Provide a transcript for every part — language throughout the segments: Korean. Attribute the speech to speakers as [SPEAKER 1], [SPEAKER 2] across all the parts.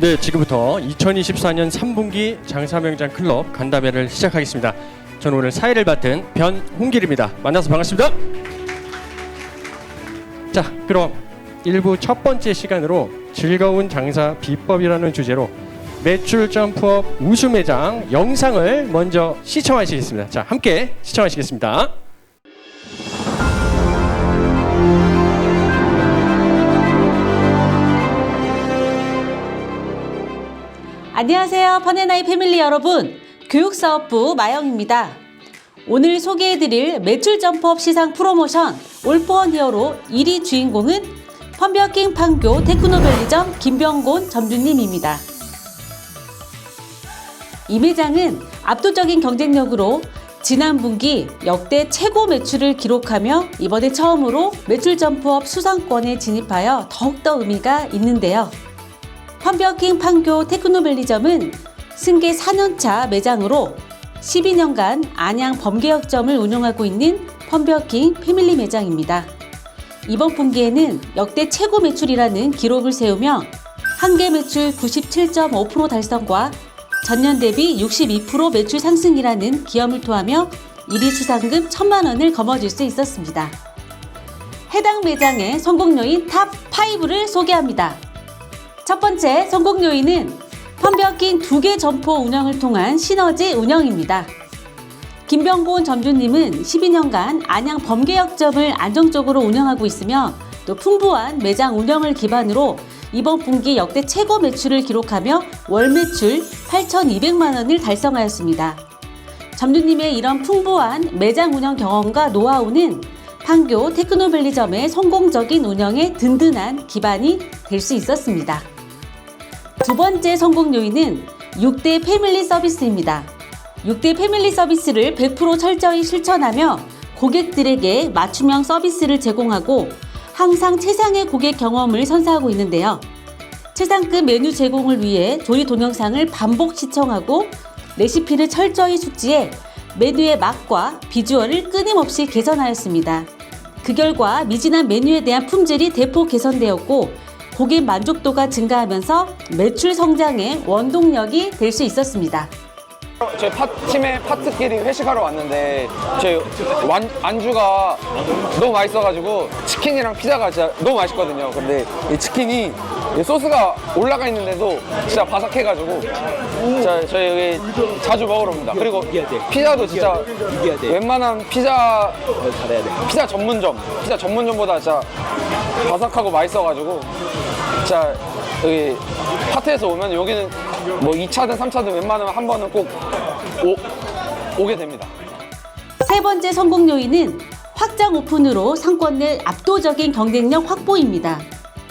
[SPEAKER 1] 네, 지금부터 2024년 3분기 장사명장 클럽 간담회를 시작하겠습니다. 저는 오늘 사회를 맡은 변홍길입니다. 만나서 반갑습니다. 자, 그럼 1부 첫 번째 시간으로 즐거운 장사 비법이라는 주제로 매출 점프업 우수 매장 영상을 먼저 시청하시겠습니다. 자, 함께 시청하시겠습니다.
[SPEAKER 2] 안녕하세요. 펀앤아이 패밀리 여러분, 교육사업부 마영입니다. 오늘 소개해드릴 매출 점프업 시상 프로모션 올포원 히어로 1위 주인공은 펀버킹 판교 테크노밸리점 김병곤 점주님입니다. 이 매장은 압도적인 경쟁력으로 지난 분기 역대 최고 매출을 기록하며 이번에 처음으로 매출 점프업 수상권에 진입하여 더욱더 의미가 있는데요. 펀버킹 판교 테크노밸리점은 승계 4년차 매장으로 12년간 안양 범계역점을 운영하고 있는 펀버킹 패밀리 매장입니다. 이번 분기에는 역대 최고 매출이라는 기록을 세우며 한계 매출 97.5% 달성과 전년 대비 62% 매출 상승이라는 기염을 토하며 1위 수상금 1,000만 원을 거머쥘 수 있었습니다. 해당 매장의 성공 요인 탑 5를 소개합니다. 첫 번째 성공 요인은 펀버킹 2개 점포 운영을 통한 시너지 운영입니다. 김병곤 점주님은 12년간 안양 범계역점을 안정적으로 운영하고 있으며 또 풍부한 매장 운영을 기반으로 이번 분기 역대 최고 매출을 기록하며 월 매출 8,200만 원을 달성하였습니다. 점주님의 이런 풍부한 매장 운영 경험과 노하우는 판교 테크노밸리점의 성공적인 운영에 든든한 기반이 될 수 있었습니다. 두 번째 성공 요인은 6대 패밀리 서비스입니다. 6대 패밀리 서비스를 100% 철저히 실천하며 고객들에게 맞춤형 서비스를 제공하고 항상 최상의 고객 경험을 선사하고 있는데요. 최상급 메뉴 제공을 위해 조리 동영상을 반복 시청하고 레시피를 철저히 숙지해 메뉴의 맛과 비주얼을 끊임없이 개선하였습니다. 그 결과 미진한 메뉴에 대한 품질이 대폭 개선되었고 고객 만족도가 증가하면서 매출 성장의 원동력이 될 수 있었습니다.
[SPEAKER 3] 저희 팀의 파트끼리 회식하러 왔는데 저희 안주가 너무 맛있어가지고 치킨이랑 피자가 진짜 너무 맛있거든요. 근데 이 치킨이 이 소스가 올라가 있는데도 진짜 바삭해가지고 진짜 저희 여기 자주 먹으러 옵니다. 그리고 피자도 진짜 웬만한 피자 전문점보다 진짜 바삭하고 맛있어가지고 진짜 여기 파트에서 오면 여기는 뭐 2차든 3차든 웬만하면 한 번은 꼭 오게 됩니다.
[SPEAKER 2] 세 번째 성공 요인은 확장 오픈으로 상권 내 압도적인 경쟁력 확보입니다.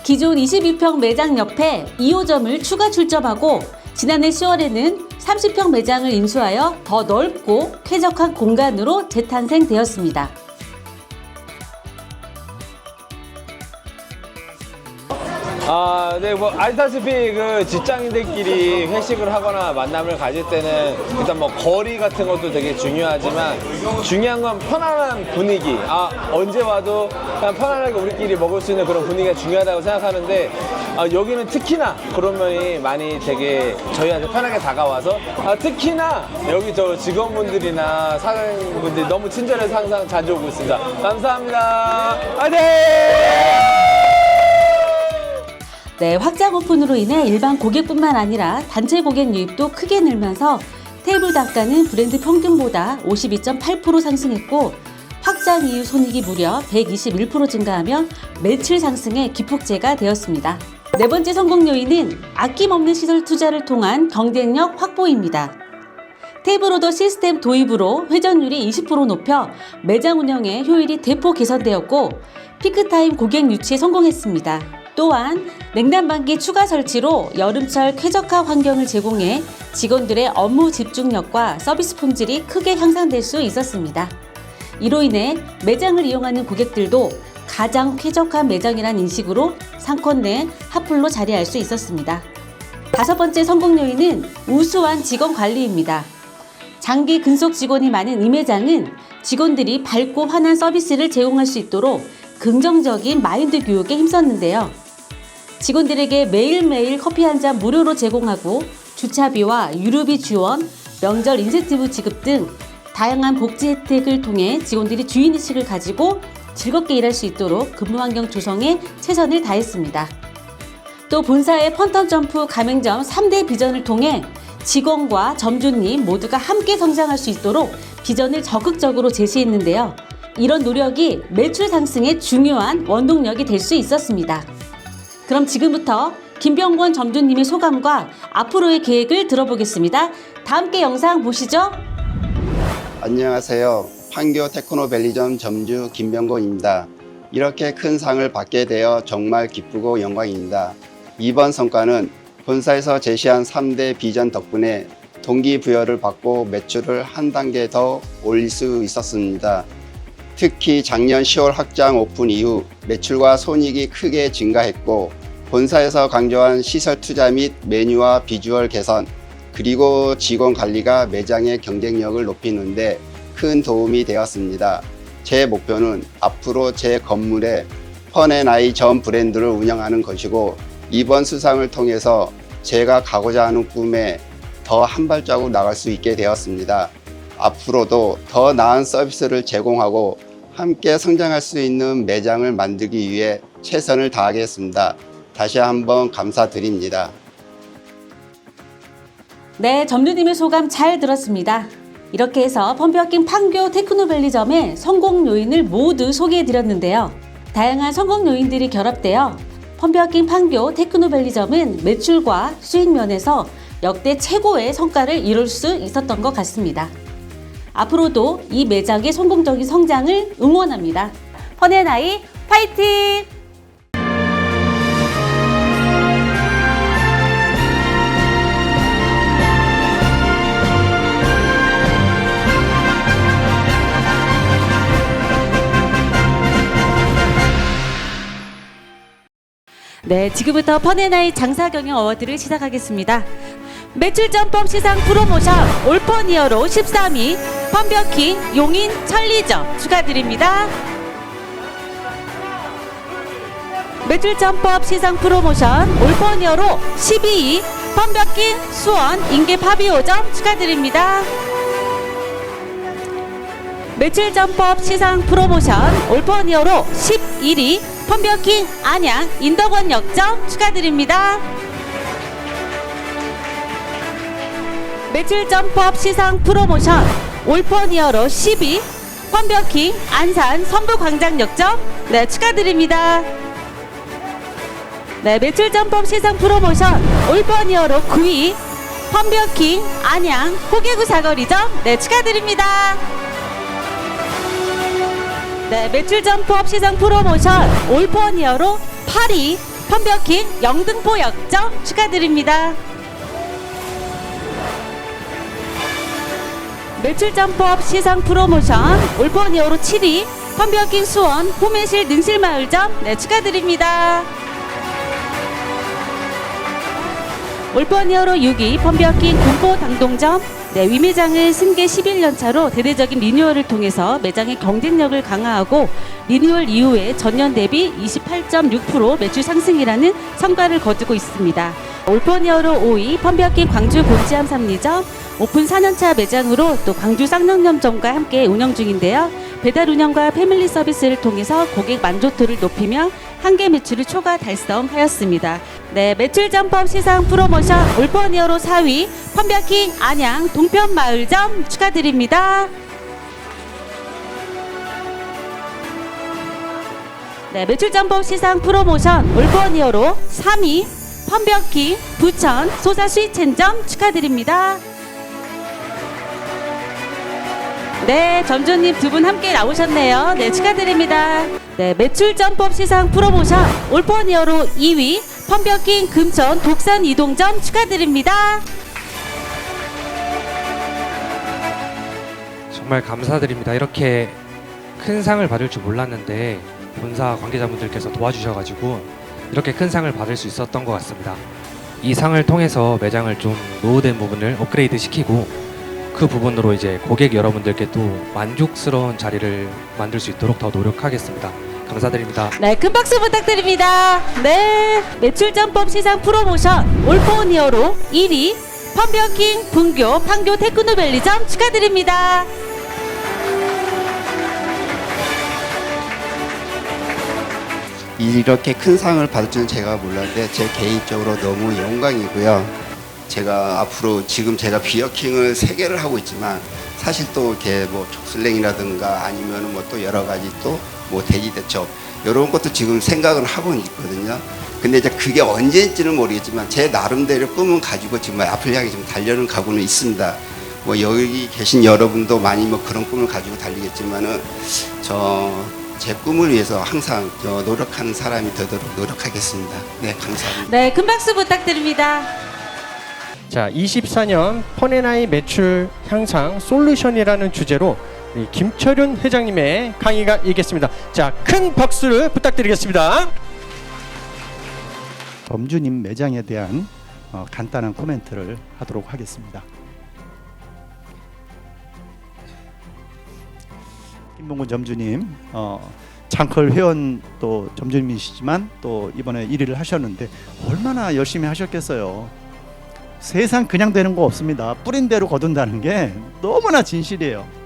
[SPEAKER 2] 기존 22평 매장 옆에 2호점을 추가 출점하고 지난해 10월에는 30평 매장을 인수하여 더 넓고 쾌적한 공간으로 재탄생되었습니다.
[SPEAKER 4] 네, 뭐 아시다시피 그 직장인들끼리 회식을 하거나 만남을 가질 때는 일단 뭐 거리 같은 것도 되게 중요하지만 중요한 건 편안한 분위기. 언제 와도 그냥 편안하게 우리끼리 먹을 수 있는 그런 분위기가 중요하다고 생각하는데 여기는 특히나 그런 면이 많이 되게 저희한테 편하게 다가와서 특히나 여기 저 직원분들이나 사장님분들이 너무 친절해서 항상 자주 오고 있습니다. 감사합니다. 화이팅!
[SPEAKER 2] 네, 확장 오픈으로 인해 일반 고객뿐만 아니라 단체 고객 유입도 크게 늘면서 테이블 단가는 브랜드 평균보다 52.8% 상승했고 확장 이후 손익이 무려 121% 증가하며 매출 상승에 기폭제가 되었습니다. 네 번째 성공 요인은 아낌없는 시설 투자를 통한 경쟁력 확보입니다. 테이블 오더 시스템 도입으로 회전율이 20% 높여 매장 운영의 효율이 대폭 개선되었고 피크타임 고객 유치에 성공했습니다. 또한 냉난방기 추가 설치로 여름철 쾌적한 환경을 제공해 직원들의 업무 집중력과 서비스 품질이 크게 향상될 수 있었습니다. 이로 인해 매장을 이용하는 고객들도 가장 쾌적한 매장이란 인식으로 상권 내 핫플로 자리할 수 있었습니다. 다섯 번째 성공 요인은 우수한 직원 관리입니다. 장기 근속 직원이 많은 이 매장은 직원들이 밝고 환한 서비스를 제공할 수 있도록 긍정적인 마인드 교육에 힘썼는데요. 직원들에게 매일매일 커피 한 잔 무료로 제공하고 주차비와 유류비 지원, 명절 인센티브 지급 등 다양한 복지 혜택을 통해 직원들이 주인의식을 가지고 즐겁게 일할 수 있도록 근무 환경 조성에 최선을 다했습니다. 또 본사의 펀텀 점프 가맹점 3대 비전을 통해 직원과 점주님 모두가 함께 성장할 수 있도록 비전을 적극적으로 제시했는데요. 이런 노력이 매출 상승에 중요한 원동력이 될 수 있었습니다. 그럼 지금부터 김병권 점주님의 소감과 앞으로의 계획을 들어보겠습니다. 다 함께 영상 보시죠.
[SPEAKER 5] 안녕하세요. 판교 테크노밸리점 점주 김병곤입니다. 이렇게 큰 상을 받게 되어 정말 기쁘고 영광입니다. 이번 성과는 본사에서 제시한 3대 비전 덕분에 동기부여를 받고 매출을 한 단계 더 올릴 수 있었습니다. 특히 작년 10월 확장 오픈 이후 매출과 손익이 크게 증가했고 본사에서 강조한 시설 투자 및 메뉴와 비주얼 개선 그리고 직원 관리가 매장의 경쟁력을 높이는 데 큰 도움이 되었습니다. 제 목표는 앞으로 제 건물에 펀앤아이 전 브랜드를 운영하는 것이고 이번 수상을 통해서 제가 가고자 하는 꿈에 더 한 발자국 나갈 수 있게 되었습니다. 앞으로도 더 나은 서비스를 제공하고 함께 성장할 수 있는 매장을 만들기 위해 최선을 다하겠습니다. 다시 한번 감사드립니다.
[SPEAKER 2] 네, 점주님의 소감 잘 들었습니다. 이렇게 해서 펌프워킹 판교 테크노밸리점의 성공 요인을 모두 소개해드렸는데요. 다양한 성공 요인들이 결합되어 펌프워킹 판교 테크노밸리점은 매출과 수익 면에서 역대 최고의 성과를 이룰 수 있었던 것 같습니다. 앞으로도 이 매장의 성공적인 성장을 응원합니다. 펀앤아이 파이팅! 네, 지금부터 펀앤아이 장사경영 어워드를 시작하겠습니다. 매출 점법 시상 프로모션 올펀이어로 13위 펌버킹 용인 천리점 축하드립니다. 매출 점법 시상 프로모션 올펀이어로 12위 펌버킹 수원 인계 파비오점 축하드립니다. 매출 점법 시상 프로모션 올펀이어로 11위 펌버킹 안양 인덕원 역점 축하드립니다. 매출 점법 시상 프로모션 올펀이어로 10위 펌버킹 안산 선부광장 역점 네 축하드립니다. 네, 매출 점법 시상 프로모션 올펀이어로 9위 펌버킹 안양 호계구 사거리점 네 축하드립니다. 네, 매출 점법 시상 프로모션 올펀이어로 8위 펌버킹 영등포 역점 축하드립니다. 매출 점법 시상 프로모션 올펀이어로 7위 펌버킹 수원 호매실 능실마을점 네 축하드립니다. 올펀이어로 6위 펌버킹 군포 당동점 네, 위매장은 승계 11년 차로 대대적인 리뉴얼을 통해서 매장의 경쟁력을 강화하고 리뉴얼 이후에 전년 대비 28.6% 매출 상승이라는 성과를 거두고 있습니다. 올펀이어로 5위 펌버킹 광주 곤치암 3리점 오픈 4년차 매장으로 또 광주 쌍용점점과 함께 운영 중인데요. 배달 운영과 패밀리 서비스를 통해서 고객 만족도를 높이며 한계 매출을 초과 달성하였습니다. 네, 매출 점법 시상 프로모션 올펀이어로 4위 펌버킹 안양 동편마을점 축하드립니다. 네, 매출 점법 시상 프로모션 올펀이어로 3위 펌버킹 부천 소사 스위첸점 축하드립니다. 네, 점주님 두 분 함께 나오셨네요. 네, 축하드립니다. 네, 매출 점법 시상 프로모션 올펀이어로 2위 펌버킹 금천 독산 이동점 축하드립니다.
[SPEAKER 6] 정말 감사드립니다. 이렇게 큰 상을 받을 줄 몰랐는데 본사 관계자분들께서 도와주셔가지고 이렇게 큰 상을 받을 수 있었던 것 같습니다. 이 상을 통해서 매장을 좀 노후된 부분을 업그레이드 시키고 그 부분으로 이제 고객 여러분들께 또 만족스러운 자리를 만들 수 있도록 더 노력하겠습니다. 감사드립니다.
[SPEAKER 2] 네, 큰 박수 부탁드립니다. 네, 매출점법 시상 프로모션 올포니어로 1위 펀버킹 분교 판교 테크노밸리점 축하드립니다.
[SPEAKER 5] 이렇게 큰 상을 받을 줄은 제가 몰랐는데 제 개인적으로 너무 영광이고요. 제가 앞으로 지금 제가 비어킹을 3개를 하고 있지만 사실 또 이렇게 뭐 족슬랭이라든가 아니면 뭐 또 여러 가지 또 뭐 돼지대첩 이런 것도 지금 생각을 하고 있거든요. 근데 이제 그게 언제인지는 모르겠지만 제 나름대로 꿈은 가지고 지금 앞을 향해 좀 달려는 가고는 있습니다. 뭐 여기 계신 여러분도 많이 뭐 그런 꿈을 가지고 달리겠지만은 제 꿈을 위해서 항상 노력하는 사람이 되도록 노력하겠습니다. 네, 감사합니다.
[SPEAKER 2] 네, 큰 박수 부탁드립니다.
[SPEAKER 1] 자, 24년 펀앤아이 매출 향상 솔루션이라는 주제로 우리 김철윤 회장님의 강의가 있겠습니다. 자, 큰 박수를 부탁드리겠습니다.
[SPEAKER 7] 점주님 매장에 대한 간단한 코멘트를 하도록 하겠습니다. 김봉곤 점주님, 장컬 회원 또 점주님이시지만 또 이번에 1위를 하셨는데 얼마나 열심히 하셨겠어요. 세상 그냥 되는 거 없습니다. 뿌린 대로 거둔다는 게 너무나 진실이에요.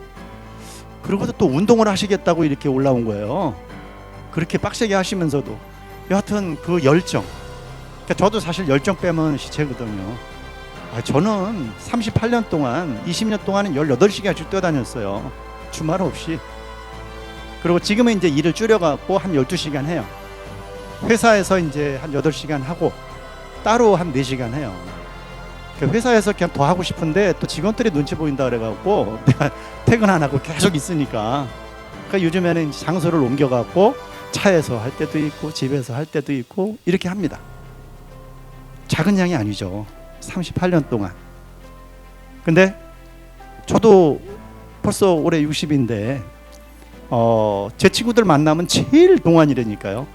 [SPEAKER 7] 그리고도 또 운동을 하시겠다고 이렇게 올라온 거예요. 그렇게 빡세게 하시면서도 여하튼 그 열정, 그러니까 저도 사실 열정 빼면 시체거든요. 저는 38년 동안 20년 동안은 18시간씩 뛰어다녔어요. 주말 없이. 그리고 지금은 이제 일을 줄여갖고 한 12시간 해요. 회사에서 이제 한 8시간 하고 따로 한 4시간 해요. 회사에서 그냥 더 하고 싶은데 또 직원들이 눈치 보인다 그래갖고 내가 퇴근 안 하고 계속 있으니까. 그러니까 요즘에는 이제 장소를 옮겨갖고 차에서 할 때도 있고 집에서 할 때도 있고 이렇게 합니다. 작은 양이 아니죠. 38년 동안. 근데 저도 벌써 올해 60인데 제 친구들 만나면 제일 동안이라니까요.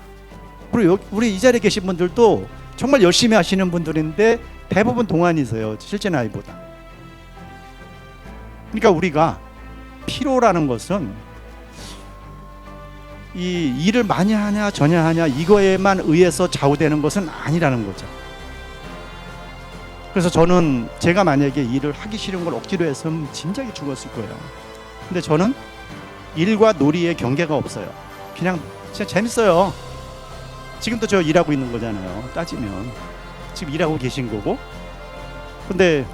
[SPEAKER 7] 그리고 우리 이 자리에 계신 분들도 정말 열심히 하시는 분들인데 대부분 동안이세요. 실제 나이보다. 그러니까 우리가 피로라는 것은 이 일을 많이 하냐 전혀 하냐 이거에만 의해서 좌우되는 것은 아니라는 거죠. 그래서 저는 제가 만약에 일을 하기 싫은 걸 억지로 했으면 진작에 죽었을 거예요. 근데 저는 일과 놀이의 경계가 없어요. 그냥 진짜 재밌어요. 지금도 저 일하고 있는 거잖아요. 따지면 지금 일하고 계신 거고. 근데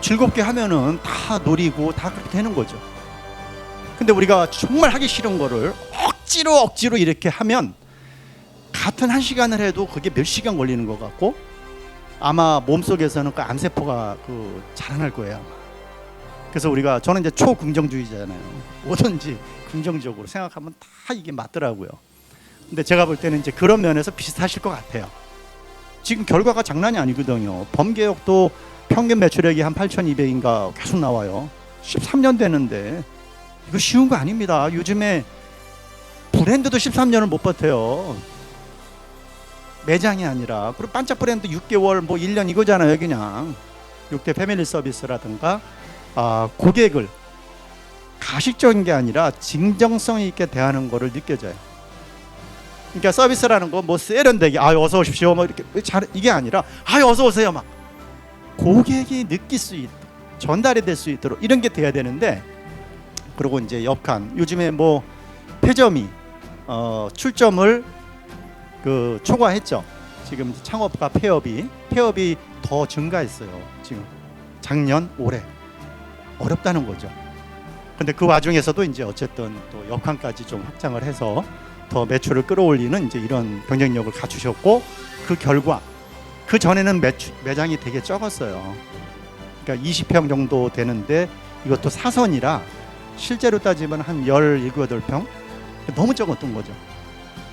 [SPEAKER 7] 즐겁게 하면은 다 놀이고 다 그렇게 되는 거죠. 근데 우리가 정말 하기 싫은 거를 억지로 이렇게 하면 같은 1시간을 해도 그게 몇 시간 걸리는 것 같고 아마 몸속에서는 그 암세포가 자라날 거예요. 그래서 저는 이제 초긍정주의자잖아요. 뭐든지 긍정적으로 생각하면 다 이게 맞더라고요. 근데 제가 볼 때는 이제 그런 면에서 비슷하실 것 같아요. 지금 결과가 장난이 아니거든요. 범계역도 평균 매출액이 한 8,200인가 계속 나와요. 13년 되는데 이거 쉬운 거 아닙니다. 요즘에 브랜드도 13년을 못 버텨요. 매장이 아니라. 그리고 반짝 브랜드 6개월 뭐 1년 이거잖아요. 그냥 6대 패밀리 서비스라든가 고객을 가식적인 게 아니라 진정성 있게 대하는 거를 느껴져요. 그러니까 서비스라는 거 뭐 세련되게 어서 오십시오 뭐 이렇게 이게 아니라 어서 오세요 막 고객이 느낄 수 있도록 전달이 될 수 있도록 이런 게 돼야 되는데. 그리고 이제 옆칸 요즘에 뭐 폐점이 출점을 초과했죠. 지금 창업과 폐업이 더 증가했어요. 지금 작년 올해 어렵다는 거죠. 근데 그 와중에서도 이제 어쨌든 또 역항까지 좀 확장을 해서 더 매출을 끌어올리는 이제 이런 경쟁력을 갖추셨고, 그 결과 그 전에는 매장이 되게 적었어요. 그러니까 20평 정도 되는데 이것도 사선이라 실제로 따지면 한 17, 18평 너무 적었던 거죠.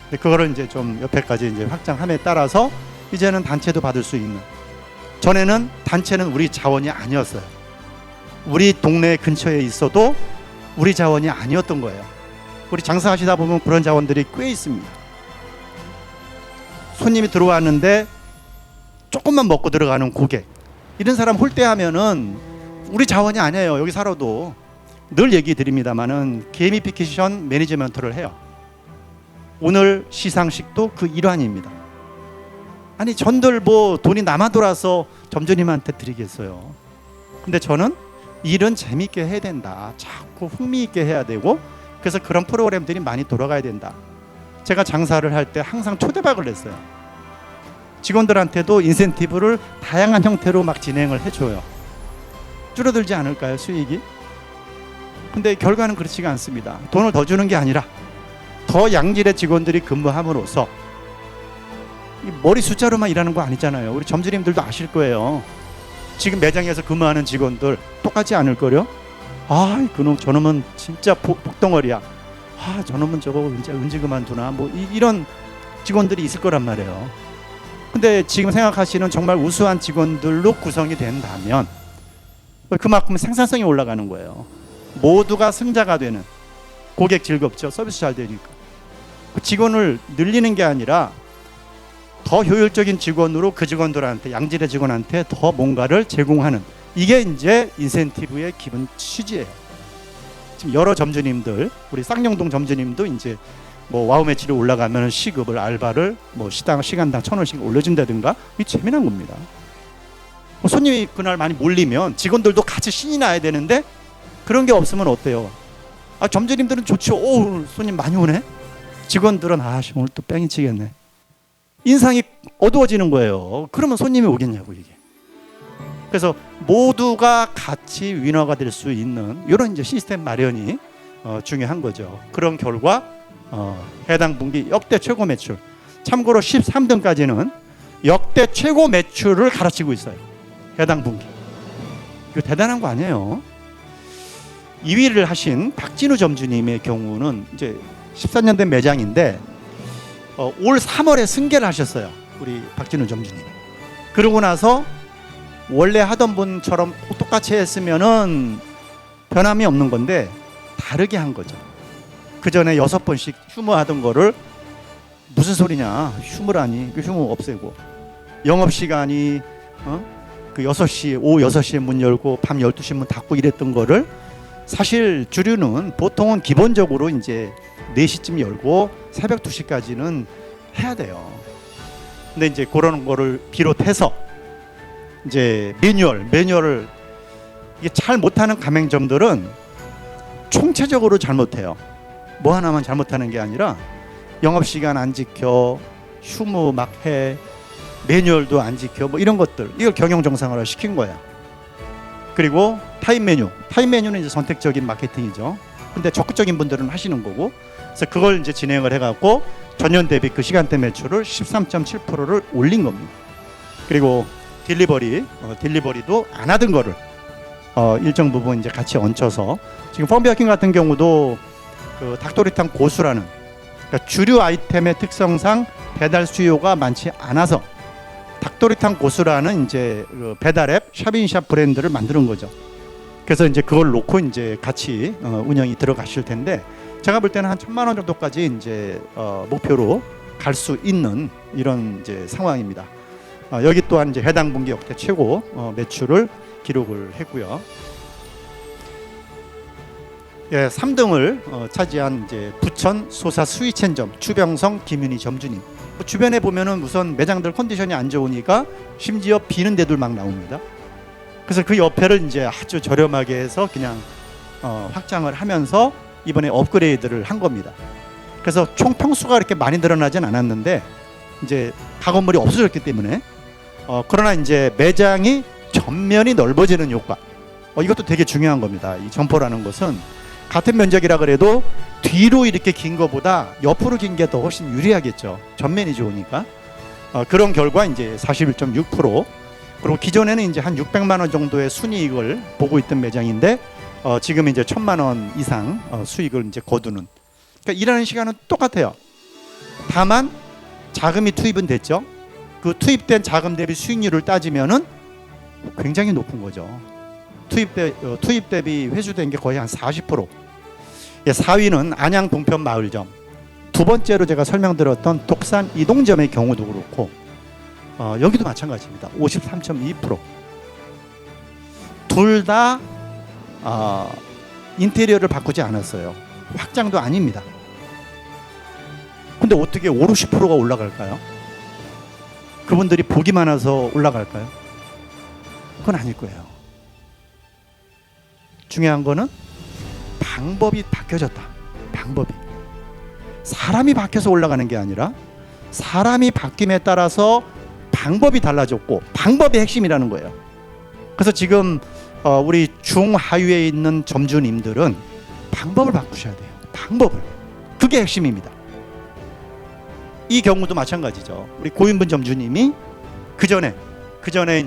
[SPEAKER 7] 근데 그거를 이제 좀 옆에까지 이제 확장함에 따라서 이제는 단체도 받을 수 있는. 전에는 단체는 우리 자원이 아니었어요. 우리 동네 근처에 있어도 우리 자원이 아니었던 거예요. 우리 장사하시다 보면 그런 자원들이 꽤 있습니다. 손님이 들어왔는데 조금만 먹고 들어가는 고객, 이런 사람 홀대하면은 우리 자원이 아니에요. 여기 살아도. 늘 얘기 드립니다만은 게이미피케이션 매니지먼트를 해요. 오늘 시상식도 그 일환입니다. 아니 전들 뭐 돈이 남아 돌아서 점주님한테 드리겠어요. 근데 저는 일은 재밌게 해야 된다. 자꾸 흥미있게 해야 되고, 그래서 그런 프로그램들이 많이 돌아가야 된다. 제가 장사를 할 때 항상 초대박을 냈어요. 직원들한테도 인센티브를 다양한 형태로 막 진행을 해줘요. 줄어들지 않을까요, 수익이? 근데 결과는 그렇지가 않습니다. 돈을 더 주는 게 아니라 더 양질의 직원들이 근무함으로써, 이 머리 숫자로만 일하는 거 아니잖아요. 우리 점주님들도 아실 거예요. 지금 매장에서 근무하는 직원들 똑같지 않을 거요? 아, 그놈 저놈은 진짜 복덩어리야. 아, 저놈은 저거 언제 그만두나. 뭐 이런 직원들이 있을 거란 말이에요. 근데 지금 생각하시는 정말 우수한 직원들로 구성이 된다면 그만큼 생산성이 올라가는 거예요. 모두가 승자가 되는, 고객 즐겁죠. 서비스 잘 되니까. 직원을 늘리는 게 아니라 더 효율적인 직원으로 그 직원들한테, 양질의 직원한테 더 뭔가를 제공하는, 이게 이제 인센티브의 기본 취지예요. 지금 여러 점주님들, 우리 쌍용동 점주님도 이제 뭐 와우 매출이 올라가면 시급을, 알바를 뭐 시간당 1,000원씩 올려준다든가, 이게 재미난 겁니다. 손님이 그날 많이 몰리면 직원들도 같이 신이 나야 되는데 그런 게 없으면 어때요? 아, 점주님들은 좋죠. 오, 손님 많이 오네. 직원들은 오늘 또 뺑이 치겠네. 인상이 어두워지는 거예요. 그러면 손님이 오겠냐고, 이게. 그래서 모두가 같이 위너가 될 수 있는 이런 이제 시스템 마련이 중요한 거죠. 그런 결과 해당 분기 역대 최고 매출, 참고로 13등까지는 역대 최고 매출을 갈아치고 있어요. 해당 분기. 이거 대단한 거 아니에요? 2위를 하신 박진우 점주님의 경우는 이제 14년 된 매장인데 올 3월에 승계를 하셨어요. 우리 박진우 점주님. 그러고 나서 원래 하던 분처럼 똑같이 했으면은 변함이 없는 건데 다르게 한 거죠. 그 전에 6번씩 휴무 하던 거를 무슨 소리냐, 휴무라니, 그 휴무 없애고, 영업 시간이 그 6시, 오후 6시에 문 열고 밤 12시에 문 닫고 이랬던 거를, 사실 주류는 보통은 기본적으로 이제 4시쯤 열고 새벽 2시까지는 해야 돼요. 근데 이제 그런 거를 비롯해서 이제 매뉴얼을 이게 잘 못하는 가맹점들은 총체적으로 잘못해요. 뭐 하나만 잘못하는 게 아니라 영업시간 안 지켜, 휴무 막 해, 매뉴얼도 안 지켜, 뭐 이런 것들, 이걸 경영 정상화를 시킨 거야. 그리고 타임 메뉴는 이제 선택적인 마케팅이죠. 근데 적극적인 분들은 하시는 거고, 그래서 그걸 이제 진행을 해갖고 전년 대비 그 시간대 매출을 13.7%를 올린 겁니다. 그리고 딜리버리도 안 하던 거를 일정 부분 이제 같이 얹혀서, 지금 펑비아킹 같은 경우도 그 닭도리탕 고수라는, 그러니까 주류 아이템의 특성상 배달 수요가 많지 않아서 닭도리탕 고수라는 이제 그 배달 앱 샵인샵 브랜드를 만드는 거죠. 그래서 이제 그걸 놓고 이제 같이 운영이 들어가실 텐데, 제가 볼 때는 한 1,000만 원 정도까지 이제 목표로 갈 수 있는 이런 이제 상황입니다. 여기 또한 이제 해당 분기 역대 최고 매출을 기록을 했고요. 예, 3등을 차지한 이제 부천 소사 스위첸점 추병성 김윤희 점주님. 주변에 보면은 우선 매장들 컨디션이 안 좋으니까 심지어 비는 데들 막 나옵니다. 그래서 그 옆에를 이제 아주 저렴하게 해서 그냥 확장을 하면서 이번에 업그레이드를 한 겁니다. 그래서 총 평수가 그렇게 많이 늘어나진 않았는데 이제 가건물이 없어졌기 때문에 그러나 이제 매장이 전면이 넓어지는 효과, 이것도 되게 중요한 겁니다. 이 점포라는 것은 같은 면적이라 그래도 뒤로 이렇게 긴 것보다 옆으로 긴 게 더 훨씬 유리하겠죠. 전면이 좋으니까. 그런 결과 이제 41.6%, 그리고 기존에는 이제 한 600만 원 정도의 순이익을 보고 있던 매장인데 지금 이제 1,000만 원 이상 수익을 이제 거두는. 그러니까 일하는 시간은 똑같아요. 다만 자금이 투입은 됐죠. 그 투입된 자금 대비 수익률을 따지면은 굉장히 높은 거죠. 투입 대비 회수된 게 거의 한 40%. 4위는 안양 동편 마을점. 두 번째로 제가 설명드렸던 독산 이동점의 경우도 그렇고 여기도 마찬가지입니다. 53.2%. 둘 다 인테리어를 바꾸지 않았어요. 확장도 아닙니다. 근데 어떻게 5, 60%가 올라갈까요? 그분들이 복이 많아서 올라갈까요? 그건 아닐 거예요. 중요한 거는 방법이 바뀌어졌다. 방법이. 사람이 바뀌어서 올라가는 게 아니라 사람이 바뀜에 따라서 방법이 달라졌고 방법이 핵심이라는 거예요. 그래서 지금 우리 중하위에 있는 점주님들은 방법을 바꾸셔야 돼요. 방법을. 그게 핵심입니다. 이 경우도 마찬가지죠. 우리 고인분 점주님이 그 전에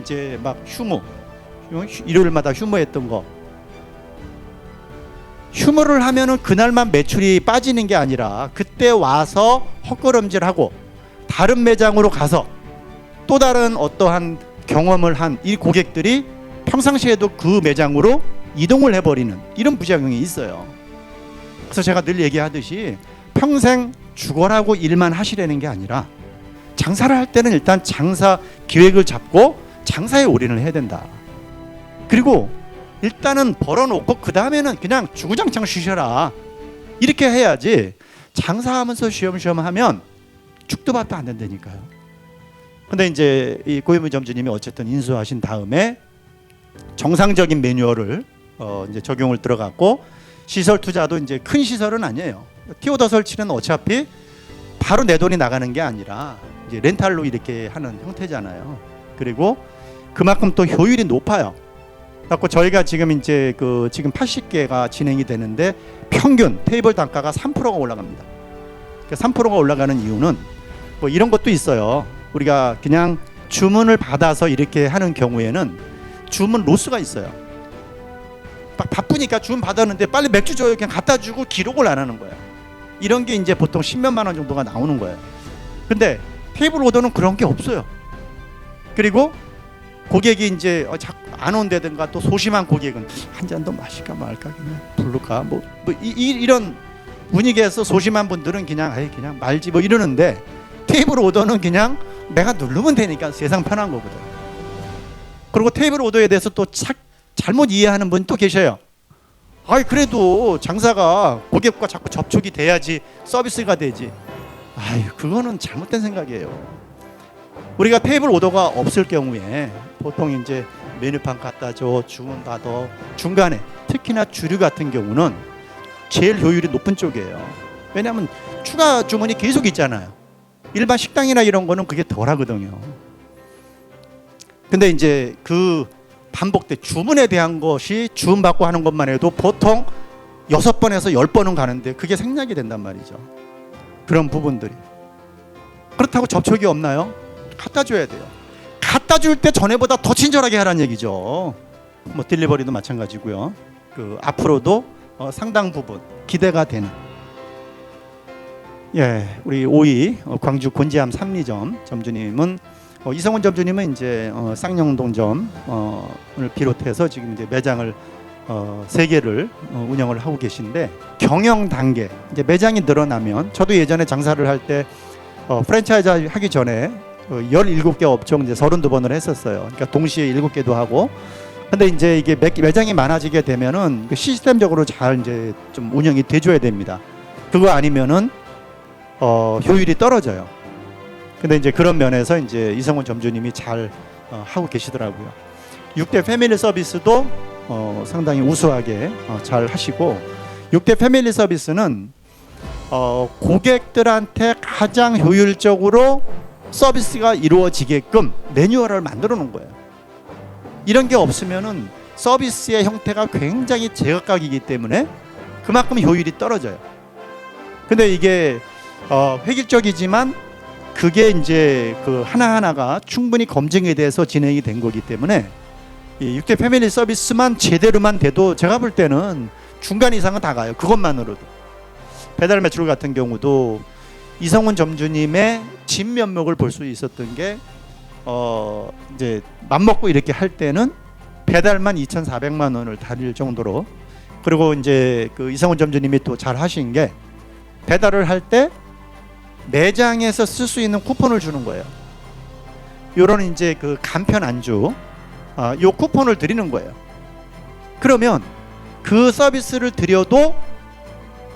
[SPEAKER 7] 이제 막 일요일마다 휴무했던 거, 휴무를 하면은 그날만 매출이 빠지는 게 아니라 그때 와서 헛걸음질하고 다른 매장으로 가서 또 다른 어떠한 경험을 한 이 고객들이 평상시에도 그 매장으로 이동을 해버리는 이런 부작용이 있어요. 그래서 제가 늘 얘기하듯이 평생 죽어라고 일만 하시려는 게 아니라 장사를 할 때는 일단 장사 기획을 잡고 장사에 올인을 해야 된다. 그리고 일단은 벌어놓고 그 다음에는 그냥 주구장창 쉬셔라. 이렇게 해야지 장사하면서 쉬엄쉬엄 하면 죽도 밥도 안 된다니까요. 근데 이제 이 고인분 점주님이 어쨌든 인수하신 다음에 정상적인 매뉴얼을 이제 적용을 들어갔고 시설 투자도 이제 큰 시설은 아니에요. 티오더 설치는 어차피 바로 내 돈이 나가는 게 아니라 이제 렌탈로 이렇게 하는 형태잖아요. 그리고 그만큼 또 효율이 높아요. 그래서 저희가 지금 이제 지금 80개가 진행이 되는데 평균 테이블 단가가 3%가 올라갑니다. 3%가 올라가는 이유는 뭐 이런 것도 있어요. 우리가 그냥 주문을 받아서 이렇게 하는 경우에는 주문 로스가 있어요. 바쁘니까 주문 받았는데 빨리 맥주 줘요. 그냥 갖다 주고 기록을 안 하는 거예요. 이런 게 이제 보통 10몇만 원 정도가 나오는 거예요. 근데 테이블 오더는 그런 게 없어요. 그리고 고객이 이제 자꾸 안 온다든가 또 소심한 고객은 한 잔 더 마실까 말까 그냥 부를까 이런 분위기에서 소심한 분들은 그냥 그냥 말지 뭐 이러는데 테이블 오더는 그냥 내가 누르면 되니까 세상 편한 거거든. 그리고 테이블 오더에 대해서 또 잘못 이해하는 분 또 계셔요. 그래도 장사가 고객과 자꾸 접촉이 돼야지 서비스가 되지. 그거는 잘못된 생각이에요. 우리가 테이블 오더가 없을 경우에 보통 이제 메뉴판 갖다 줘, 주문 받아, 중간에 특히나 주류 같은 경우는 제일 효율이 높은 쪽이에요. 왜냐하면 추가 주문이 계속 있잖아요. 일반 식당이나 이런 거는 그게 덜 하거든요. 근데 이제 그 반복돼 주문에 대한 것이 주문받고 하는 것만 해도 보통 6번에서 10번은 가는데 그게 생략이 된단 말이죠. 그런 부분들이. 그렇다고 접촉이 없나요? 갖다 줘야 돼요. 갖다 줄 때 전에보다 더 친절하게 하라는 얘기죠. 뭐 딜리버리도 마찬가지고요. 앞으로도 상당 부분 기대가 되는. 우리 5위 광주 곤지암 3리점 점주님은 이성훈 점주님은 이제 쌍용동점을 비롯해서 지금 이제 매장을 3개를 운영을 하고 계신데 경영 단계 이제 매장이 늘어나면 저도 예전에 장사를 할 때 프랜차이즈 하기 전에 17개 업종 이제 32번을 했었어요. 그러니까 동시에 7개도 하고. 근데 이제 이게 매장이 많아지게 되면은 시스템적으로 잘 이제 좀 운영이 돼줘야 됩니다. 그거 아니면은 효율이 떨어져요. 근데 이제 그런 면에서 이제 이성훈 점주님이 잘 하고 계시더라고요. 6대 패밀리 서비스도 상당히 우수하게 잘 하시고 6대 패밀리 서비스는 고객들한테 가장 효율적으로 서비스가 이루어지게끔 매뉴얼을 만들어 놓은 거예요. 이런 게 없으면은 서비스의 형태가 굉장히 제각각이기 때문에 그만큼 효율이 떨어져요. 근데 이게 획일적이지만 그게 이제 그 하나하나가 충분히 검증에 대해서 진행이 된 거기 때문에 이 6대 패밀리 서비스만 제대로만 돼도 제가 볼 때는 중간 이상은 다 가요. 그것만으로도. 배달 매출 같은 경우도 이성훈 점주님의 진면목을 볼 수 있었던 게 이제 맘먹고 이렇게 할 때는 배달만 2,400만 원을 달릴 정도로. 그리고 이제 그 이성훈 점주님이 또 잘 하신 게 배달을 할 때 매장에서 쓸 수 있는 쿠폰을 주는 거예요. 요런 이제 그 간편 안주 요 쿠폰을 드리는 거예요. 그러면 그 서비스를 드려도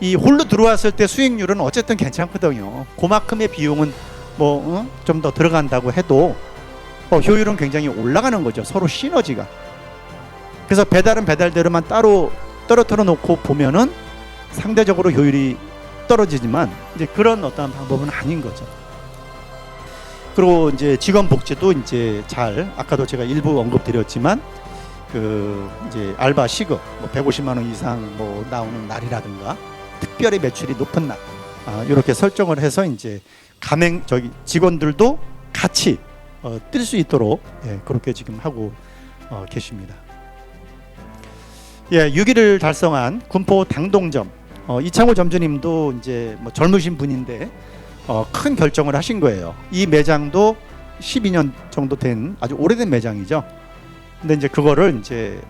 [SPEAKER 7] 이 홀로 들어왔을 때 수익률은 어쨌든 괜찮거든요. 그만큼의 비용은 뭐 좀 더 들어간다고 해도 효율은 굉장히 올라가는 거죠. 서로 시너지가. 그래서 배달은 배달대로만 따로 떨어뜨려 놓고 보면은 상대적으로 효율이 떨어지지만 이제 그런 어떤 방법은 아닌 거죠. 그리고 이제 직원 복지도 이제 잘 아까도 제가 일부 언급드렸지만 그 이제 알바 시급 뭐 150만 원 이상 뭐 나오는 날이라든가 특별히 매출이 높은 날 이렇게 설정을 해서 이제 가맹 직원들도 같이 뛸 수 있도록 그렇게 지금 하고 계십니다. 6위를 달성한 군포 당동점 이창호 점주님도 이제 뭐 젊으신 분인데 큰 결정을 하신 거예요. 이 매장도 12년 정도 된 아주 오래된 매장이죠. 근데 이제 그거를 이제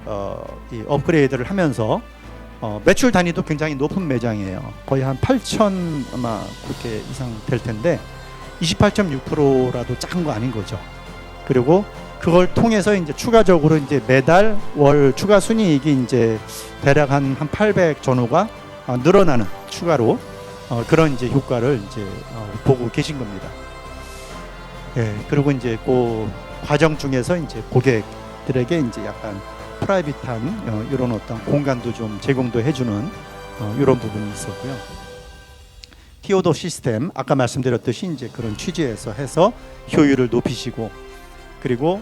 [SPEAKER 7] 이 업그레이드를 하면서 매출 단위도 굉장히 높은 매장이에요. 거의 한 8천 아마 그렇게 이상 될 텐데 28.6%라도 작은 거 아닌 거죠. 그리고 그걸 통해서 이제 추가적으로 이제 매달 월 추가 순이익이 이제 대략 한 800 전후가 늘어나는 추가로 그런 이제 효과를 이제 보고 계신 겁니다. 그리고 이제 그 과정 중에서 이제 고객들에게 이제 약간 프라이빗한 이런 어떤 공간도 좀 제공도 해주는 이런 부분이 있었고요. 티오도 시스템 아까 말씀드렸듯이 이제 그런 취지에서 해서 효율을 높이시고 그리고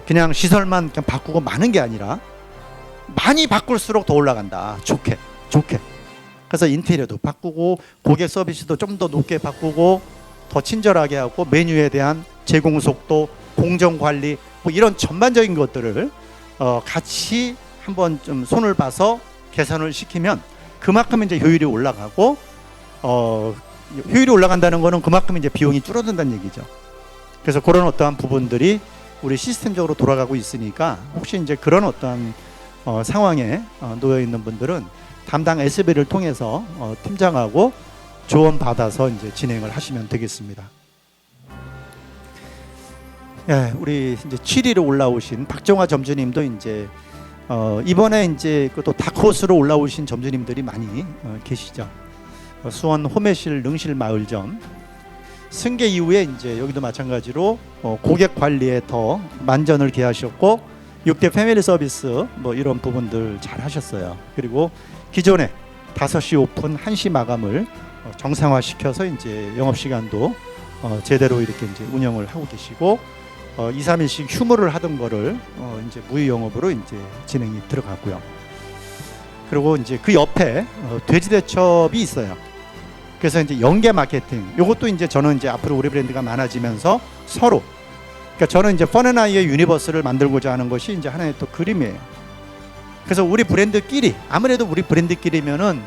[SPEAKER 7] 그냥 시설만 그냥 바꾸고 마는 게 아니라 많이 바꿀수록 더 올라간다. 좋게. 그래서 인테리어도 바꾸고 고객 서비스도 좀 더 높게 바꾸고 더 친절하게 하고 메뉴에 대한 제공 속도, 공정 관리 뭐 이런 전반적인 것들을 같이 한번 좀 손을 봐서 개선을 시키면 그만큼 이제 효율이 올라가고 효율이 올라간다는 거는 그만큼 이제 비용이 줄어든다는 얘기죠. 그래서 그런 어떠한 부분들이 우리 시스템적으로 돌아가고 있으니까 혹시 이제 그런 어떠한 상황에 놓여 있는 분들은 담당 SB를 통해서 팀장하고 조언 받아서 이제 진행을 하시면 되겠습니다. 우리 이제 7위로 올라오신 박정화 점주님도 이제 이번에 이제 또 다크호스로 올라오신 점주님들이 많이 계시죠. 수원 호매실 능실 마을점 승계 이후에 이제 여기도 마찬가지로 고객 관리에 더 만전을 기하셨고 6대 패밀리 서비스 뭐 이런 부분들 잘 하셨어요. 그리고 기존에 5시 오픈 1시 마감을 정상화시켜서 이제 영업 시간도 제대로 이렇게 이제 운영을 하고 계시고 2, 3일씩 휴무를 하던 거를 이제 무휴 영업으로 이제 진행이 들어가고요. 그리고 이제 그 옆에 돼지대첩이 있어요. 그래서 이제 연계 마케팅, 요것도 이제 저는 이제 앞으로 우리 브랜드가 많아지면서 서로, 그러니까 저는 이제 펀앤아이의 유니버스를 만들고자 하는 것이 이제 하나의 또 그림이에요. 그래서 우리 브랜드끼리, 아무래도 우리 브랜드끼리면은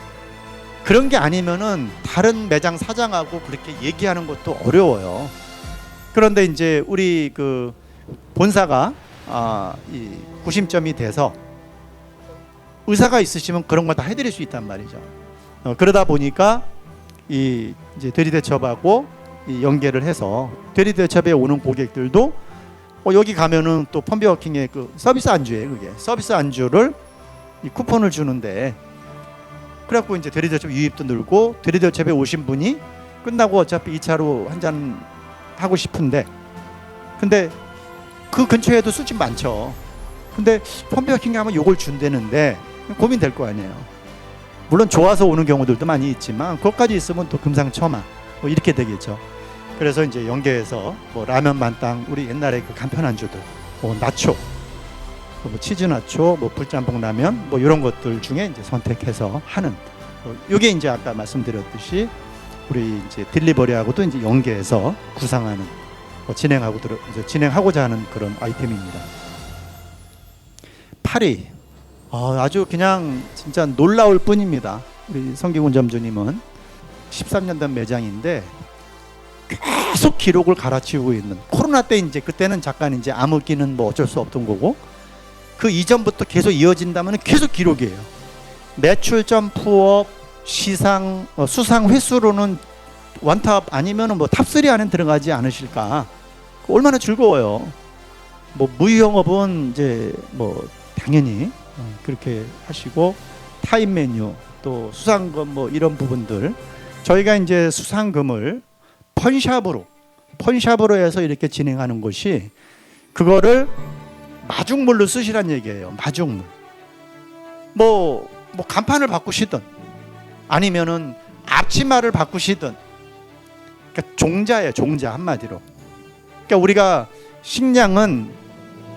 [SPEAKER 7] 그런 게 아니면은 다른 매장 사장하고 그렇게 얘기하는 것도 어려워요. 그런데 이제 우리 그 본사가 이 구심점이 돼서 의사가 있으시면 그런 거 다 해드릴 수 있단 말이죠. 그러다 보니까 이 이제 대리대첩하고 이 연계를 해서 대리대첩에 오는 고객들도 여기 가면은 또 펌비워킹의 그 서비스 안주예요. 그게 서비스 안주를 이 쿠폰을 주는데 그래갖고 이제 대리대첩 유입도 늘고 대리대첩에 오신 분이 끝나고 어차피 2차로 한잔 하고 싶은데 근데 그 근처에도 술집 많죠. 근데 펌비워킹 가면 요걸 준다는데 고민될 거 아니에요. 물론 좋아서 오는 경우들도 많이 있지만 그것까지 있으면 또 금상첨화 뭐 이렇게 되겠죠. 그래서 이제 연계해서 뭐 라면 만땅 우리 옛날에 그 간편 안주들 뭐 나초 뭐 치즈 나초 뭐 불짬뽕 라면 뭐 이런 것들 중에 이제 선택해서 하는 요게 이제 아까 말씀드렸듯이 우리 이제 딜리버리하고도 이제 연계해서 구상하는 이제 진행하고자 하는 그런 아이템입니다. 8위 아주 그냥 진짜 놀라울 뿐입니다. 우리 성기군 점주님은 13년 된 매장인데 계속 기록을 갈아치우고 있는 코로나 때 이제 그때는 잠깐 이제 암흑기는 뭐 어쩔 수 없던 거고 그 이전부터 계속 이어진다면 계속 기록이에요. 매출 점프업 시상 수상 횟수로는 원탑 아니면은 뭐 탑3 안에 들어가지 않으실까. 얼마나 즐거워요. 뭐 무휴영업은 이제 뭐 당연히 그렇게 하시고 타임 메뉴 또 수상금 뭐 이런 부분들 저희가 이제 수상금을 펀샵으로 해서 이렇게 진행하는 것이 그거를 마중물로 쓰시란 얘기예요. 마중물. 뭐 간판을 바꾸시든 아니면은 앞치마를 바꾸시든 그러니까 종자예요. 종자 한마디로. 그러니까 우리가 식량은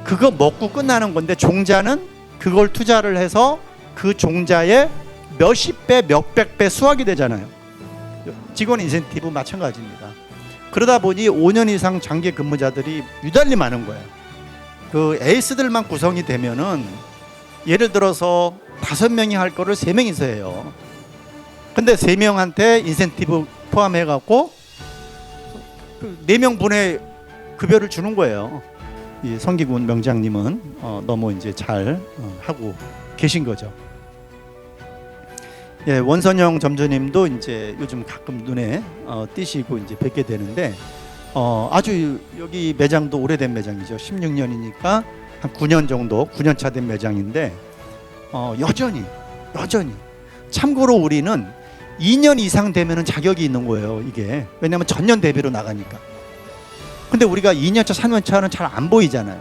[SPEAKER 7] 그거 먹고 끝나는 건데 종자는 그걸 투자를 해서 그 종자에 몇십 배, 몇백 배 수확이 되잖아요. 직원 인센티브 마찬가지입니다. 그러다 보니 5년 이상 장기 근무자들이 유달리 많은 거예요. 그 에이스들만 구성이 되면은 예를 들어서 5명이 할 거를 3명이서 해요. 근데 3명한테 인센티브 포함해 갖고 4명 분의 급여를 주는 거예요. 이 성기군 명장님은 너무 이제 잘 하고 계신 거죠. 예, 원선영 점주님도 이제 요즘 가끔 눈에 띄시고 이제 뵙게 되는데 아주 여기 매장도 오래된 매장이죠. 16년이니까 한 9년 정도, 9년 차 된 매장인데 여전히 참고로 우리는 2년 이상 되면은 자격이 있는 거예요. 이게 왜냐하면 전년 대비로 나가니까. 근데 우리가 2년 차, 3년 차는 잘 안 보이잖아요.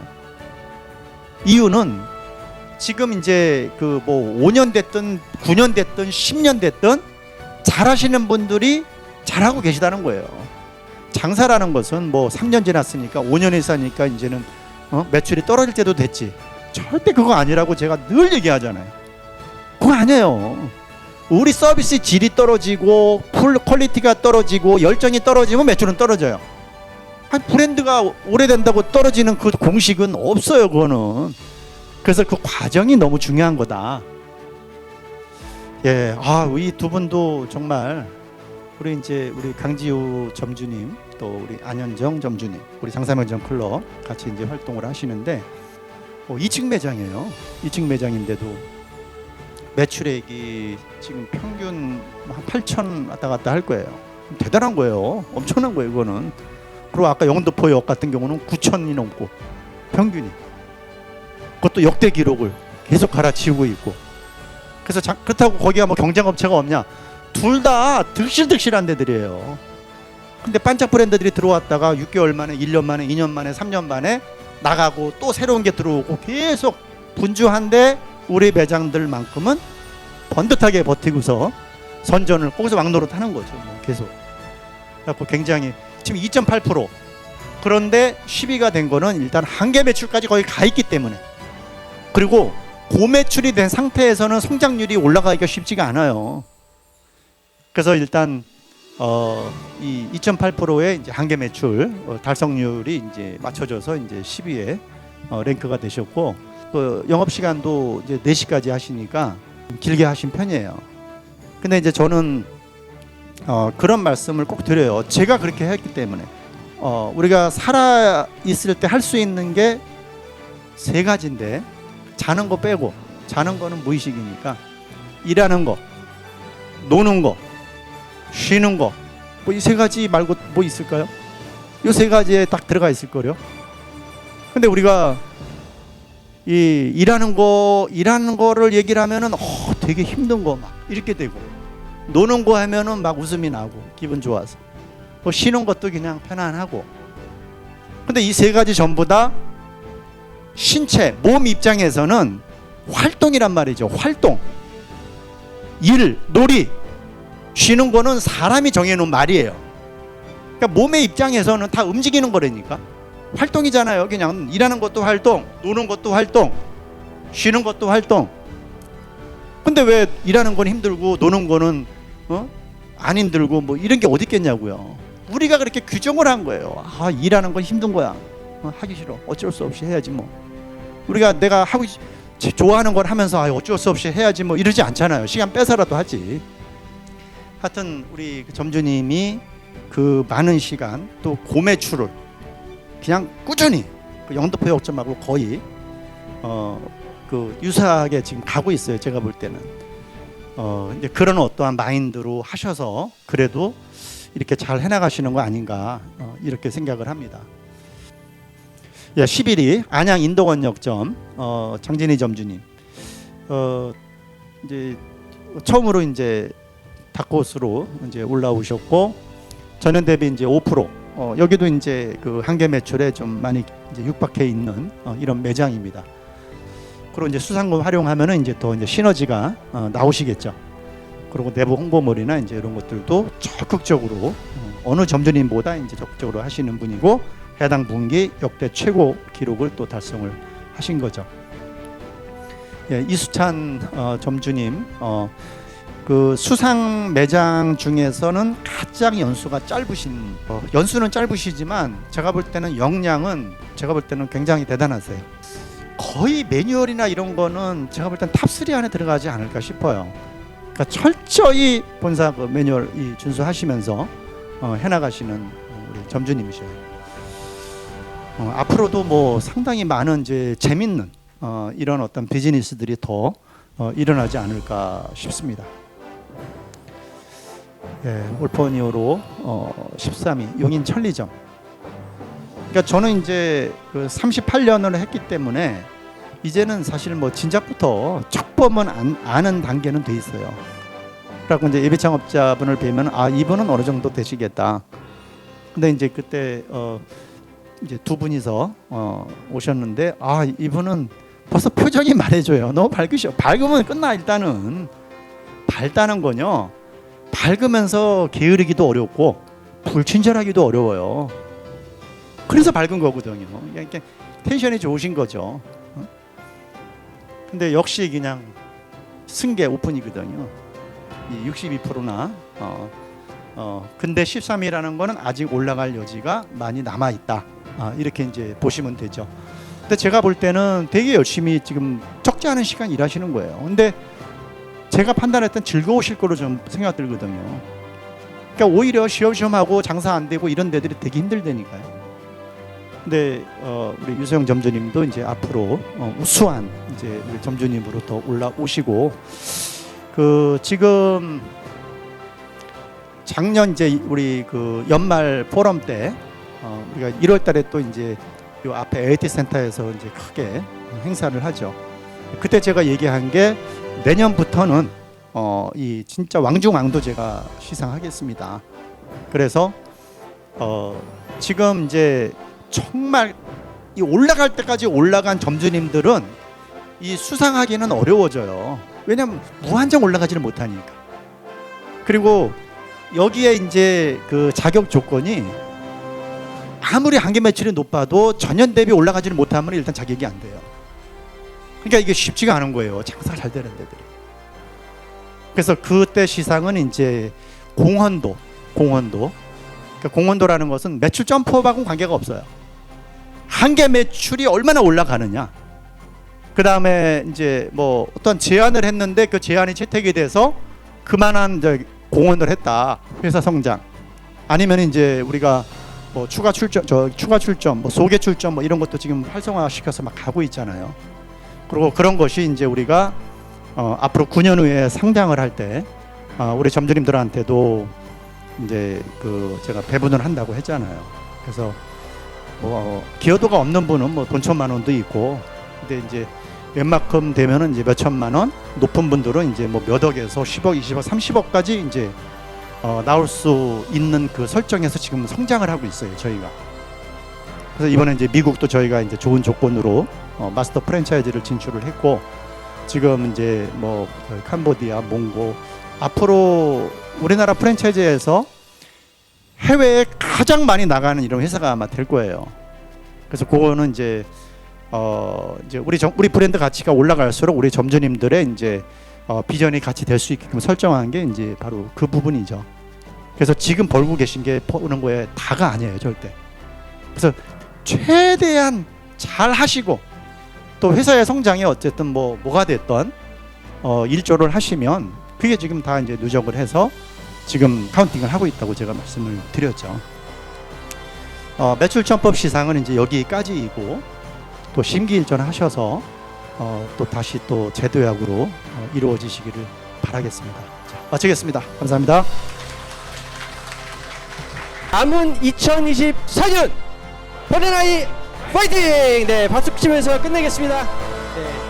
[SPEAKER 7] 이유는 지금 이제 그 뭐 5년 됐든 9년 됐든 10년 됐든 잘하시는 분들이 잘하고 계시다는 거예요. 장사라는 것은 뭐 3년 지났으니까 5년 했으니까 이제는 매출이 떨어질 때도 됐지. 절대 그거 아니라고 제가 늘 얘기하잖아요. 그거 아니에요. 우리 서비스 질이 떨어지고 풀 퀄리티가 떨어지고 열정이 떨어지면 매출은 떨어져요. 아니, 브랜드가 오래된다고 떨어지는 그 공식은 없어요. 그거는. 그래서 그 과정이 너무 중요한 거다. 예, 이 두 분도 정말 우리 강지우 점주님 또 우리 안현정 점주님 우리 장사매장 클럽 같이 이제 활동을 하시는데 2층 매장이에요. 2층 매장인데도 매출액이 지금 평균 한 8천 왔다 갔다 할 거예요. 대단한 거예요. 엄청난 거예요. 이거는. 그리고 아까 영등포역 같은 경우는 9천이 넘고 평균이. 그것도 역대 기록을 계속 갈아치우고 있고. 그래서 그렇다고 거기가 뭐 경쟁업체가 없냐? 둘 다 득실득실한 데들이에요. 근데 반짝 브랜드들이 들어왔다가 6개월 만에, 1년 만에, 2년 만에, 3년 만에 나가고 또 새로운 게 들어오고 계속 분주한데 우리 매장들만큼은 번듯하게 버티고서 선전을 거기서 막노릇 하는 거죠. 계속. 그래서 굉장히 지금 2.8% 그런데 10위가 된 거는 일단 한계 매출까지 거의 가 있기 때문에 그리고 고매출이 된 상태에서는 성장률이 올라가기가 쉽지가 않아요. 그래서 일단 이 2.8%의 이제 한계 매출 달성률이 이제 맞춰져서 이제 10위에 랭크가 되셨고 그 영업 시간도 이제 4시까지 하시니까 길게 하신 편이에요. 근데 이제 저는 그런 말씀을 꼭 드려요. 제가 그렇게 했기 때문에 우리가 살아 있을 때 할 수 있는 게 3가지인데 자는 거 빼고 자는 거는 무의식이니까 일하는 거, 노는 거, 쉬는 거 뭐 이 3가지 말고 뭐 있을까요? 이 3가지에 딱 들어가 있을 거요. 근데 우리가 이 일하는 거를 얘기를 하면은 되게 힘든 거 막 이렇게 되고 노는 거 하면은 막 웃음이 나고 기분 좋아서 뭐 쉬는 것도 그냥 편안하고. 근데 이 3가지 전부 다 신체, 몸 입장에서는 활동이란 말이죠. 활동, 일, 놀이, 쉬는 거는 사람이 정해놓은 말이에요. 그러니까 몸의 입장에서는 다 움직이는 거라니까. 활동이잖아요. 그냥 일하는 것도 활동, 노는 것도 활동, 쉬는 것도 활동. 근데 왜 일하는 건 힘들고 노는 거는 안 힘들고 뭐 이런 게 어디 있겠냐고요. 우리가 그렇게 규정을 한 거예요. 일하는 건 힘든 거야. 하기 싫어. 어쩔 수 없이 해야지 뭐. 우리가 내가 하고 좋아하는 걸 하면서 어쩔 수 없이 해야지 뭐 이러지 않잖아요. 시간 빼서라도 하지. 하여튼 우리 점주님이 그 많은 시간 또 고매출을 그냥 꾸준히 그 영등포 역점하고 거의 그 유사하게 지금 가고 있어요. 제가 볼 때는 이제 그런 어떠한 마인드로 하셔서 그래도 이렇게 잘 해나가시는 거 아닌가 이렇게 생각을 합니다. 11위 안양 인덕원 역점 장진희 점주님 이제 처음으로 이제 다크호스로 이제 올라오셨고 전년 대비 이제 5%. 여기도 이제 그 한계 매출에 좀 많이 이제 육박해 있는 이런 매장입니다. 그리고 이제 수상금 활용하면은 이제 더 이제 시너지가 나오시겠죠. 그리고 내부 홍보물이나 이제 이런 것들도 적극적으로 어느 점주님보다 이제 적극적으로 하시는 분이고 해당 분기 역대 최고 기록을 또 달성을 하신 거죠. 예, 이수찬 점주님, 그 수상 매장 중에서는 가장 연수가 짧으신, 연수는 짧으시지만 제가 볼 때는 역량은 제가 볼 때는 굉장히 대단하세요. 거의 매뉴얼이나 이런 거는 제가 볼 때는 탑3 안에 들어가지 않을까 싶어요. 그러니까 철저히 본사 그 매뉴얼 준수하시면서 해나가시는 우리 점주님이셔요. 앞으로도 뭐 상당히 많은 이제 재밌는 이런 어떤 비즈니스들이 더 일어나지 않을까 싶습니다. 예, 올퍼니오로 13위 용인 천리점. 그러니까 저는 이제 그 38년을 했기 때문에 이제는 사실 뭐 진작부터 척범은 아는 단계는 돼 있어요. 그래갖고 이제 예비 창업자분을 뵈면 아 이분은 어느 정도 되시겠다. 근데 이제 그때 이제 두 분이서 오셨는데 아 이분은 벌써 표정이 말해줘요. 너무 밝으셔. 밝으면 끝나. 일단은 밝다는 거요. 밝으면서 게으르기도 어렵고 불친절하기도 어려워요. 그래서 밝은 거거든요. 이렇게 텐션이 좋으신 거죠. 근데 역시 그냥 승계 오픈이거든요. 이 62%나 근데 13위라는 거는 아직 올라갈 여지가 많이 남아 있다. 이렇게 이제 보시면 되죠. 근데 제가 볼 때는 되게 열심히 지금 적지 않은 시간 일하시는 거예요. 근데 제가 판단했던 즐거우실 거로 좀 생각 들거든요. 그러니까 오히려 쉬엄쉬엄하고 장사 안 되고 이런 데들이 되게 힘들다니까요. 근데 우리 유소영 점주님도 이제 앞으로 우수한 이제 우리 점주님으로 더 올라오시고 그 지금 작년 이제 우리 그 연말 포럼 때 우리가 1월달에 또 이제 요 앞에 에이티 센터에서 이제 크게 행사를 하죠. 그때 제가 얘기한 게 내년부터는 이 진짜 왕중왕도 제가 시상하겠습니다. 그래서 지금 이제 정말 이 올라갈 때까지 올라간 점주님들은 이 수상하기는 어려워져요. 왜냐하면 무한정 올라가지는 못하니까. 그리고 여기에 이제 그 자격 조건이 아무리 한계 매출이 높아도 전년 대비 올라가지는 못하면 일단 자격이 안 돼요. 그러니까 이게 쉽지가 않은 거예요. 장사가 잘 되는 데들이. 그래서 그때 시상은 이제 공헌도. 그러니까 공헌도라는 것은 매출 점프업하고는 관계가 없어요. 한계 매출이 얼마나 올라가느냐. 그 다음에 이제 뭐 어떤 제안을 했는데 그 제안이 채택이 돼서 그만한 이제 공헌을 했다. 회사 성장. 아니면 이제 우리가 뭐 추가 출점, 뭐 소개 출점 뭐 이런 것도 지금 활성화시켜서 막 가고 있잖아요. 그리고 그런 것이 이제 우리가 앞으로 9년 후에 상장을 할 때 우리 점주님들한테도 이제 그 제가 배분을 한다고 했잖아요. 그래서 기여도가 없는 분은 뭐 돈 1,000만 원도 있고, 근데 이제 웬만큼 되면은 이제 몇 천만 원, 높은 분들은 이제 뭐 몇 억에서 10억, 20억, 30억까지 이제 나올 수 있는 그 설정에서 지금 성장을 하고 있어요, 저희가. 그래서 이번에 이제 미국도 저희가 이제 좋은 조건으로 마스터 프랜차이즈를 진출을 했고, 지금 이제 뭐 캄보디아, 몽고, 앞으로 우리나라 프랜차이즈에서 해외에 가장 많이 나가는 이런 회사가 아마 될 거예요. 그래서 그거는 이제 우리 브랜드 가치가 올라갈수록 우리 점주님들의 이제 비전이 같이 될 수 있게끔 설정한 게 이제 바로 그 부분이죠. 그래서 지금 벌고 계신 게 버는 거에 다가 아니에요, 절대. 그래서 최대한 잘 하시고 또 회사의 성장에 어쨌든 뭐가 됐던 일조를 하시면 그게 지금 다 이제 누적을 해서 지금 카운팅을 하고 있다고 제가 말씀을 드렸죠. 매출 점법 시상은 이제 여기까지이고, 또 심기일전하셔서 또 다시 또 제도약으로 이루어지시기를 바라겠습니다. 자, 마치겠습니다. 감사합니다.
[SPEAKER 1] 남은 2024년 버네나이 파이팅! 네, 박수 치면서 끝내겠습니다. 네.